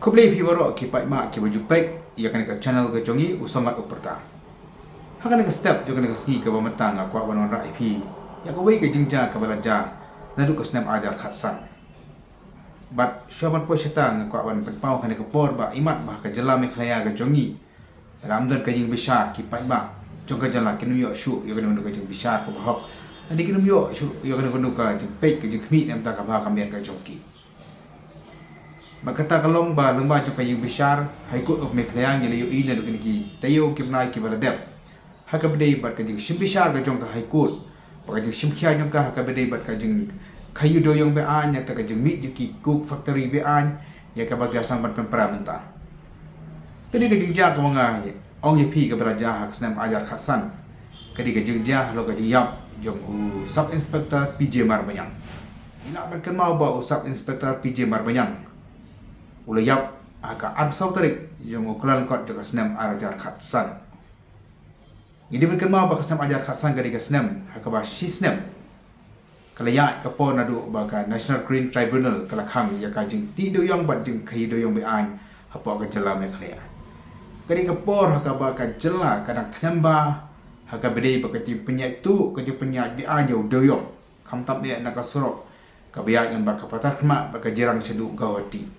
Kublai pi baro ki pai ma ki baju pek ya kan ka channel ke jongi usangat uperta. Hakan ka step jo kan ka ski ka bamatang kwa banon rai pi ya ka wei ka jingja ka balaja na du ka snap ajar khatsan. Bat shoban po shetang kwa ban pau kan ka por ba imat ba ka jala me khlaya ka jongi. Ramdan ka jing besar ki pai ma jong ka jala kin yo shu yo kan ka jing besar ko bahok. Ani kin yo shu yo kan ka jing pek ka jing khmi nam ta ka ba ka mer ka jongi. Bakata kalong ba lengba jo kayu besar haikut of meklayang yang yo ina do ki tayo kibnai ki baladep haka bedai bat ka jing sim besar ka jong ka haikut ba jing sim khia jong ka haka bedai bat ka jing kayu do yong be an ya ta ka jing mi jo ki cook factory be an ya ka bagya sang ban pra menta tadi ka jing ja ka manga ong ye pi ka belaja hak snam ajar khasan kadi ka jing ja lo ka jing yap jong sub inspector PJ Marbanyang ina ban kan mau ba sub inspector PJ Marbanyang ulayap aka absau tarik yang ukuran kot juga senam ajar khatsan. Ini berken mau baka senam ajar khatsan gadi ka senam haka ba shisnem. Kala ya ka po nadu baka National Green Tribunal kala kham ya ka jing ti do yang bat jing khai do yang be an hapo ka jala me khlaya. Gadi ka por haka baka jala kadang thnamba haka bedai baka ti penyai tu ka jing penyai be an yo do yang kham tap ne na ka surok ka biya yang baka patar khma baka jirang sedu gawati.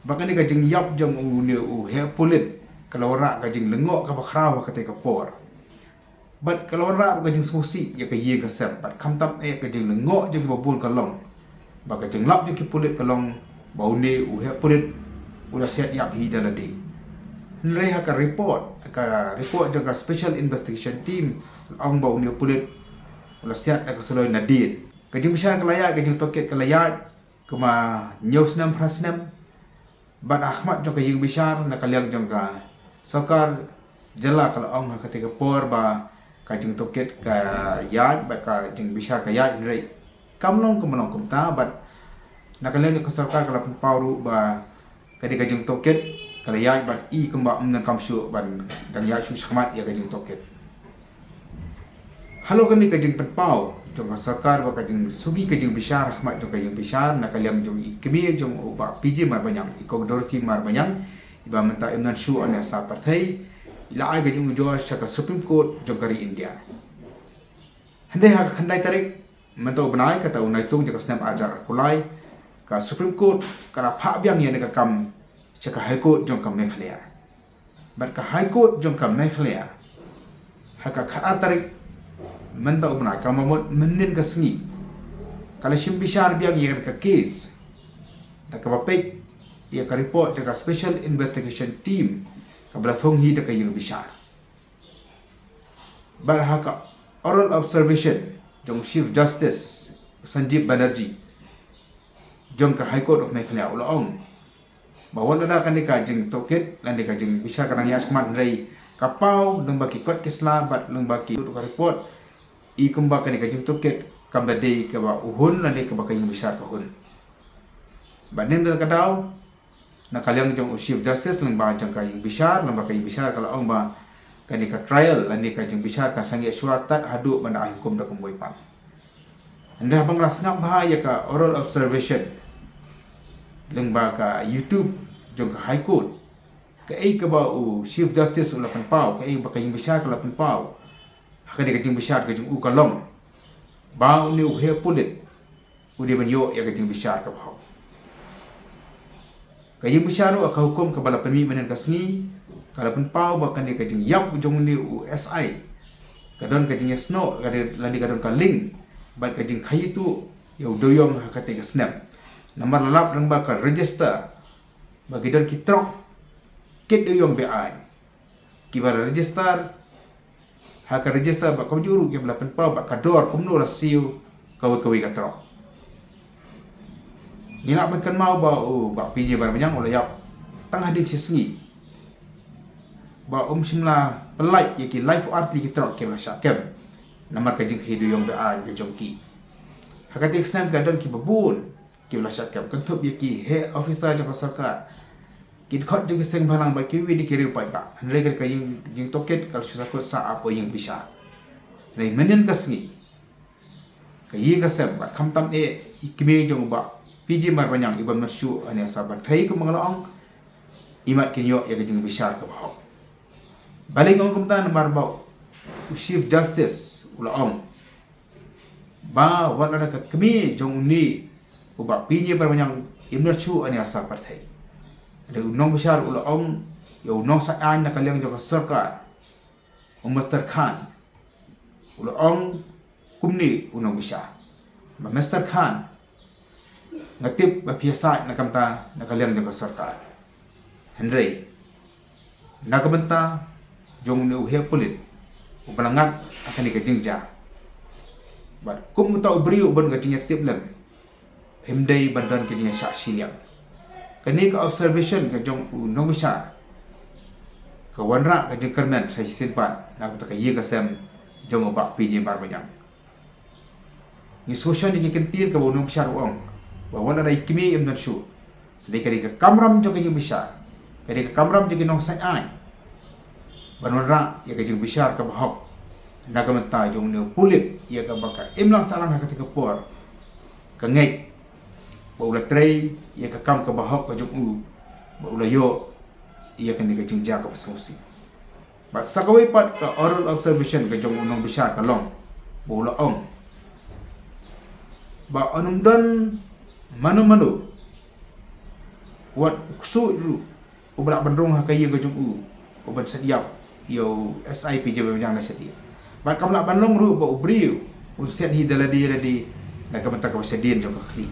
Bahkan ni kajing yap jong he pulit kalau rak kajing lengok ka bakrau ka te ka por. Bat kalau rak kajing smusi ya ka ye ka sep bat kham tam kajing lengok jong babun kalong. Ba kajing lap jong ki pulit kalong bau ne he pulit udah set yap hi dalade. Nrei ha ka report jong ka special investigation team ong bau ne pulit udah set ka soloi nadin. Kajing besar kelaya kajing toket kelaya kuma nyosnam prasnam Ban Ahmad jong ka yung besar na kaliang jong ka sokar jala kalau ong ha ketika por ba ka jing toket ka yad ba ka jing besar ka yad nrei kamlong kum ta bat na kaliang ka sokar kala pauru ba ketika jing toket kala yad bat I kumba umnan kamshu ban dang ya shu shkhmat ya ka jing toket halo kani ka jing pau jong ka sokar ba ka jing sugi ka jing besar Ahmad jong ka jing besar na kaliang jong ikmi jong ba PJ Marbanyang ikog Dorothy Marbanyang iba menta imnan shu an asla partai ila ai ka jong jo ka Supreme Court jong kari India hande ha khandai tarik menta ubnai ka ta unai tung jong ka snam ajar kulai ka Supreme Court kara pha byang ye ka kam ka High Court jong ka Meghalaya bat ka High Court jong ka Meghalaya ha ka khata tarik menta ubna kamamot menin ka sengi kala shimbishar biang ye ka case da ka bapek ye ka report da ka special investigation team ka blathong hi da ka yung bishar bar ha ka oral observation jong Chief Justice Sanjeev Banerjee jong ka High Court of Meghalaya ulaong bawal da kan ka jing toket lan ka jing bishar kanang yasman rei kapau leng baki kot kisla bat leng baki ka report I kumba kani ka jing toket kamba dei ka ba uhun lan ka ba ka yung besar ka hun banen da kadaw na kaliang jong Chief Justice lang ba jang ka yung besar lang ba ka yung besar kala ong ba kani ka trial lan ka jing besar ka sangi suatat hadu banda hukum da kumboy pan anda bang lasngap bahaya ka oral observation lang ba ka YouTube jong ka High Court ka ka ba Chief Justice ulapan pau ka ba ka yung besar ka ulapan pau hakani ka jing besar ka jing ukalong ba ni he pulit udi banyo ya ka jing besar ka bhaw ka jing besar ka hukum ka bala pemi menen ka sni kala pun pau ba kan ka jing yap jong ni SI ka don ka jing sno ka lani ka don ka link ba ka jing khai tu yo doyong hakati ka snap nomor lalap nang ba ka register ba ki don ki trok kit doyong be ai ki ba register haka register ba kau juru ke belapan pau ba kador kumno la siu kawi ka tro ina ban kan mau ba ba PJ Marbanyang ola yap tang hadin sisngi ba simla pelai yaki life art li tro ke la syakem namar ka jing hidu yong ba an ke jongki haka tik sam ka don ki babun ke la syakem kan thup yaki he officer jong sarkar kit khot jong seng bhalang ba ki wi di kiri pai ba le ka jing toket kal susakut sa apa yang bisa le menen ka sngi ka yi ka sem ba kham tam ikme jong ba PJ mar banyang iban mersu ane saban thai ko mangalong imat kinyo ya kajing bishar ka bahok balik ngong kumta na marbau Chief Justice ulaong ba wala na ka kami jong ni uba PJ mar banyang imnersu ane saban thai ada unong bishar ulaong ya unong sa an na kalyang jo ka sarkar Mr. Khan ulaong kumni unong bishar Mr. Khan ngatip bapiasa nakamta nakaliang dengan sarkar Henry nakabenta jong ni uhya pulit ubalangat akan ikajingja bat kum muta ubri uban gajingnya tip lem hemdai bandan kajingnya syak siliang kani ka observation ka jong unong besar ka wanra kajing kermen sai simpan nak ta kayi ka sem jong obak PJ bar banyang ni sosyan ni kentir ka unong besar uang bahwa ada ikimi im dan syu dari kamram jo kajing besar dari kamram jo kinong sai banonra ya kajing besar ka bahok naga menta jong ne pulit ya ka baka imlang salang ka ketika por ka ngai baula trei ya ka kam ka bahok ka jong u baula yo ya kan kajing ja ka pasosi ba sakawai pat ka oral observation ka jong unong besar ka long baula ong ba anumdan manu wat kusu ru ubrak bandrong hakaya gajung u uban sediap yo SIP je banyang na sediap ba kamla bandong ru ba ubri u set hi daladi na kamata ka sedien jong ka kli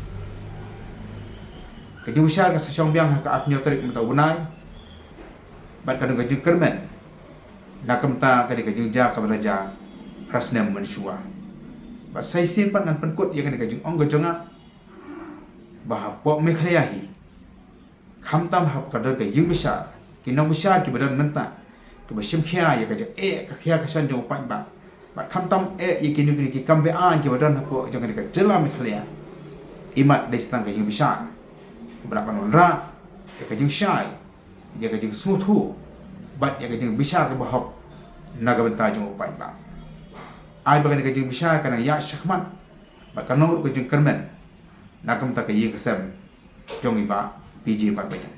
kajung besar ka sesong biang ka apnyo tarik mata bunai ba kadang gajung kermen na kamta ka kajung ja ka belaja prasnem mensua ba sai simpan nan penkut ya kan kajung ong gajonga bahap pok mekhlayahi khamtam hap kadar ke yung besar kinong besar ki badan menta ke basim khia ya ka khia ka san jong pa ba khamtam ye kinu ki kambe an ki badan hap jong ka jela mekhlaya imat destang ke yung besar berapa nonra ya ka jing syai ya ka jing suthu bat ya ka jing besar ke bahap naga benta jong pa ba ai bagan ka jing besar kana ya syahman ba kanong ka jing kermen nakam tak ye kesem jong iba PJ bar banyak